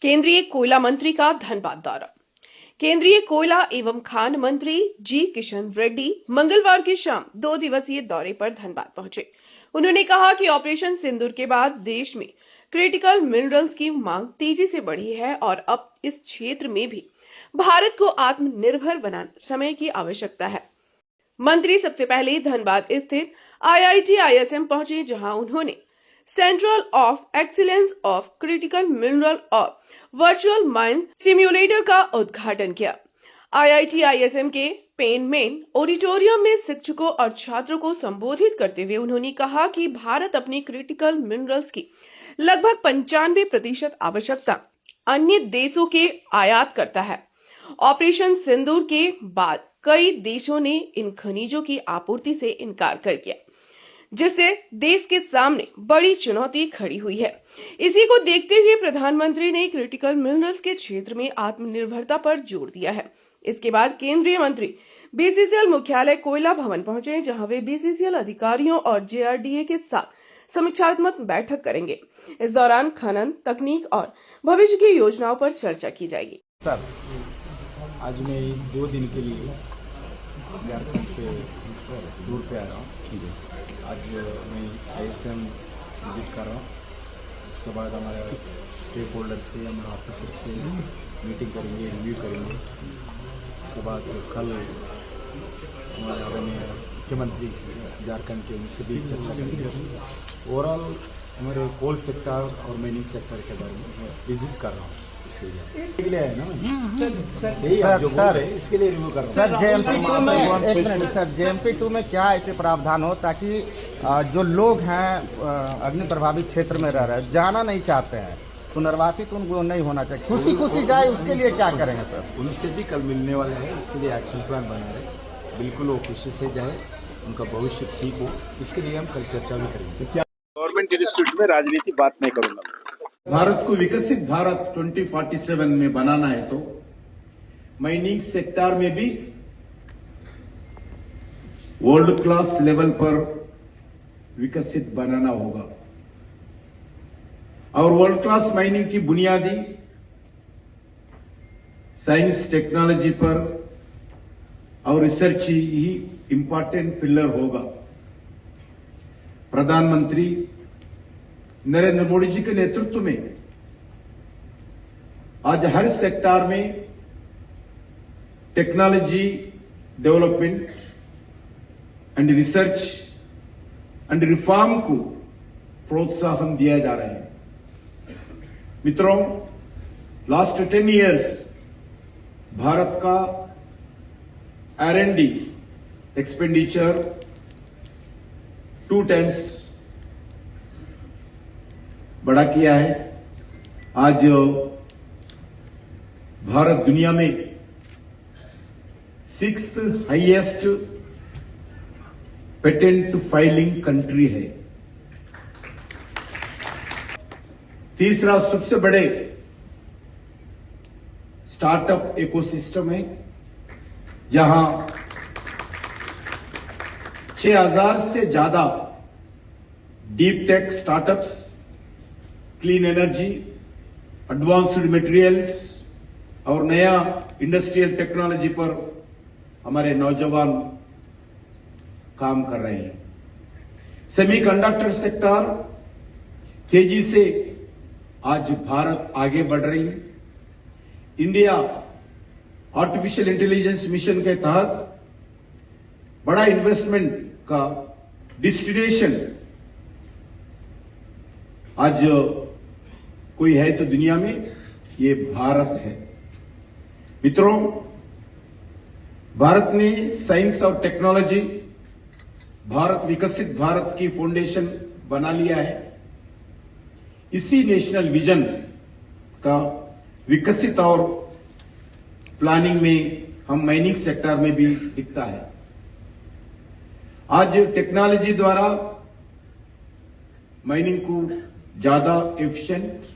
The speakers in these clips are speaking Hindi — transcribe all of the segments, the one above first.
केंद्रीय कोयला मंत्री का धनबाद दौरा। केंद्रीय कोयला एवं खान मंत्री जी किशन रेड्डी मंगलवार की शाम 2 दिवसीय दौरे पर धनबाद पहुंचे। उन्होंने कहा कि ऑपरेशन सिंदूर के बाद देश में क्रिटिकल मिनरल्स की मांग तेजी से बढ़ी है और अब इस क्षेत्र में भी भारत को आत्मनिर्भर बनाने समय की आवश्यकता है। मंत्री सबसे पहले धनबाद स्थित IIT ISM पहुंचे, जहां उन्होंने centre of excellence of critical mineral और वर्चुअल माइन सिम्युलेटर का उद्घाटन किया। IIT ISM के पेन मेन ऑडिटोरियम में शिक्षकों और छात्रों को संबोधित करते हुए उन्होंने कहा कि भारत अपनी क्रिटिकल मिनरल्स की लगभग 95% आवश्यकता अन्य देशों के आयात करता है। ऑपरेशन सिंदूर के बाद कई देशों ने इन खनिजों की आपूर्ति से इनकार कर दिया, जिससे देश के सामने बड़ी चुनौती खड़ी हुई है। इसी को देखते हुए प्रधानमंत्री ने क्रिटिकल मिनरल्स के क्षेत्र में आत्मनिर्भरता पर जोर दिया है। इसके बाद केंद्रीय मंत्री BCCL मुख्यालय कोयला भवन पहुंचे, जहां वे BCCL अधिकारियों और JRDA के साथ समीक्षात्मक बैठक करेंगे। इस दौरान खनन तकनीक और भविष्य की योजनाओं पर चर्चा की जाएगी। सर, आज मैं 2 दिन के लिए झारखंड के टूर पे आ रहा हूँ। आज मैं ISM विजिट कर रहा हूँ। उसके बाद हमारे स्टेक होल्डर से, हमारे ऑफिसर से मीटिंग करेंगे, रिव्यू करेंगे। उसके बाद कल हमारे आदरणीय मुख्यमंत्री झारखंड के उनसे भी चर्चा करेंगे। ओवरऑल हमारे कोल सेक्टर और माइनिंग सेक्टर के बारे में विजिट कर रहा हूँ। इसके लिए है ना सर, इसके लिए रिव्यू कर रहा हूँ। सर, JMP 2 में क्या ऐसे प्रावधान हो ताकि जो लोग हैं अग्नि प्रभावित क्षेत्र में रह रहे हैं, जाना नहीं चाहते हैं, पुनर्वासित उनको नहीं होना चाहिए, खुशी जाए, उसके लिए क्या करेंगे सर? उनसे भी कल मिलने वाले हैं, उसके लिए एक्शन प्लान बना रहे। बिल्कुल वो खुशी से जाए, उनका भविष्य ठीक हो, इसके लिए हम कल चर्चा भी करेंगे। गवर्नमेंट इंस्टीट्यूट में राजनीति बात नहीं करूंगा। भारत को विकसित भारत 2047 में बनाना है तो माइनिंग सेक्टर में भी वर्ल्ड क्लास लेवल पर विकसित बनाना होगा। और वर्ल्ड क्लास माइनिंग की बुनियादी साइंस टेक्नोलॉजी पर और रिसर्च ही इंपॉर्टेंट पिलर होगा। प्रधानमंत्री नरेंद्र मोदी जी के नेतृत्व में आज हर सेक्टर में technology development and research and reform को प्रोत्साहन दिया जा रहा है। मित्रों, लास्ट 10 इयर्स भारत का R&D एक्सपेंडिचर 2 टाइम्स बड़ा किया है। आज भारत दुनिया में 6th highest patent filing country है। तीसरा सबसे बड़े स्टार्टअप इकोसिस्टम है, जहां 6000 से ज्यादा deep tech startups, clean energy, advanced materials और नया इंडस्ट्रियल टेक्नोलॉजी पर हमारे नौजवान काम कर रहे हैं। सेमीकंडक्टर सेक्टर तेजी से आज भारत आगे बढ़ रही है। इंडिया आर्टिफिशियल इंटेलिजेंस मिशन के तहत बड़ा इन्वेस्टमेंट का डेस्टिनेशन आज कोई है तो दुनिया में ये भारत है। मित्रों, भारत ने साइंस और टेक्नोलॉजी भारत विकसित भारत की फाउंडेशन बना लिया है। इसी नेशनल विजन का विकसित और प्लानिंग में हम माइनिंग सेक्टर में भी दिखता है। आज टेक्नोलॉजी द्वारा माइनिंग को ज्यादा एफिशिएंट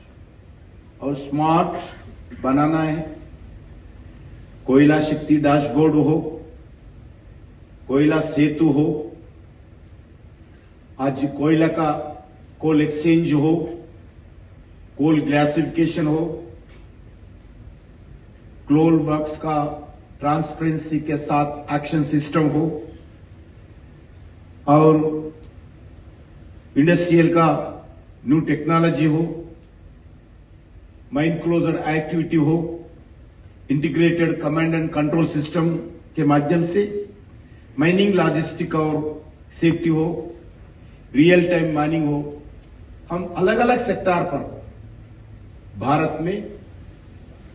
और स्मार्ट बनाना है। कोयला शक्ति डैशबोर्ड हो, कोयला सेतु हो, आज कोयला का कोल एक्सचेंज हो, कोल क्लासिफिकेशन हो, क्लोल वर्क्स का ट्रांसपेरेंसी के साथ एक्शन सिस्टम हो और इंडस्ट्रियल का न्यू टेक्नोलॉजी हो, माइन क्लोजर एक्टिविटी हो, integrated command and control system के माध्यम से माइनिंग लॉजिस्टिक और सेफ्टी हो, रियल टाइम माइनिंग हो। हम अलग अलग सेक्टर पर भारत में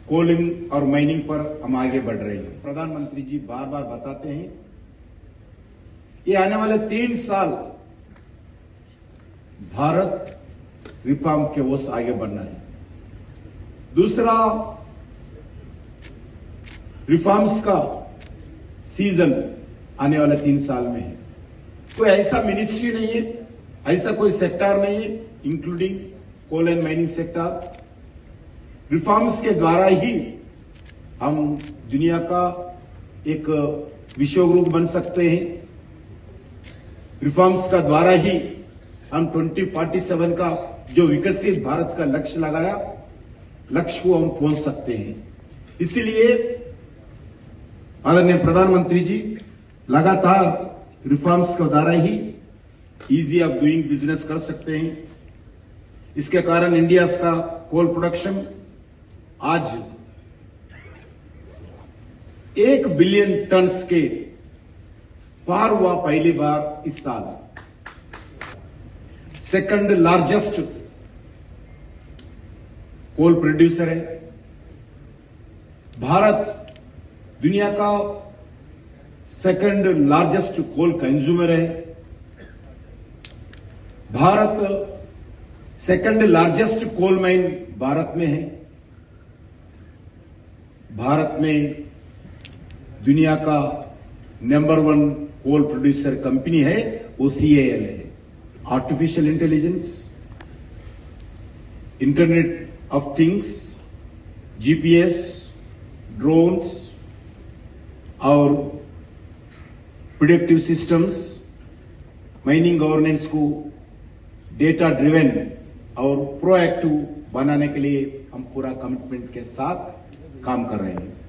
कोलिंग और माइनिंग पर हम आगे बढ़ रहे हैं। प्रधानमंत्री जी बार बार बताते हैं ये आने वाले 3 साल भारत रिफॉर्म के ओर से आगे बढ़ना है। दूसरा, रिफॉर्म्स का सीजन आने वाले 3 साल में है। कोई ऐसा मिनिस्ट्री नहीं है, ऐसा कोई सेक्टर नहीं है, including coal and mining sector. Reforms के द्वारा ही हम दुनिया का एक विश्वगुरु बन सकते हैं। रिफॉर्म्स का द्वारा ही हम 2047 का जो विकसित भारत का लक्ष्य लगाया, लक्ष्य को हम पहुंच सकते हैं। इसीलिए आदरणीय प्रधानमंत्री जी लगातार रिफॉर्म्स के द्वारा ही इजी ऑफ डूइंग बिजनेस कर सकते हैं। इसके कारण इंडिया का कोल प्रोडक्शन आज 1 बिलियन टन्स के पार हुआ पहली बार इस साल। सेकंड लार्जेस्ट कोल प्रोड्यूसर है भारत। दुनिया का सेकंड लार्जेस्ट कोल कंज्यूमर है Bharat. Second largest coal mine Bharat में है। भारत में दुनिया का नंबर 1 कोल प्रोड्यूसर कंपनी है, वो CAL है। Artificial intelligence, internet of things, GPS, drones और प्रिडिक्टिव सिस्टम्स, माइनिंग गवर्नेंस को डेटा ड्रिवन और प्रोएक्टिव बनाने के लिए हम पूरा कमिटमेंट के साथ काम कर रहे हैं।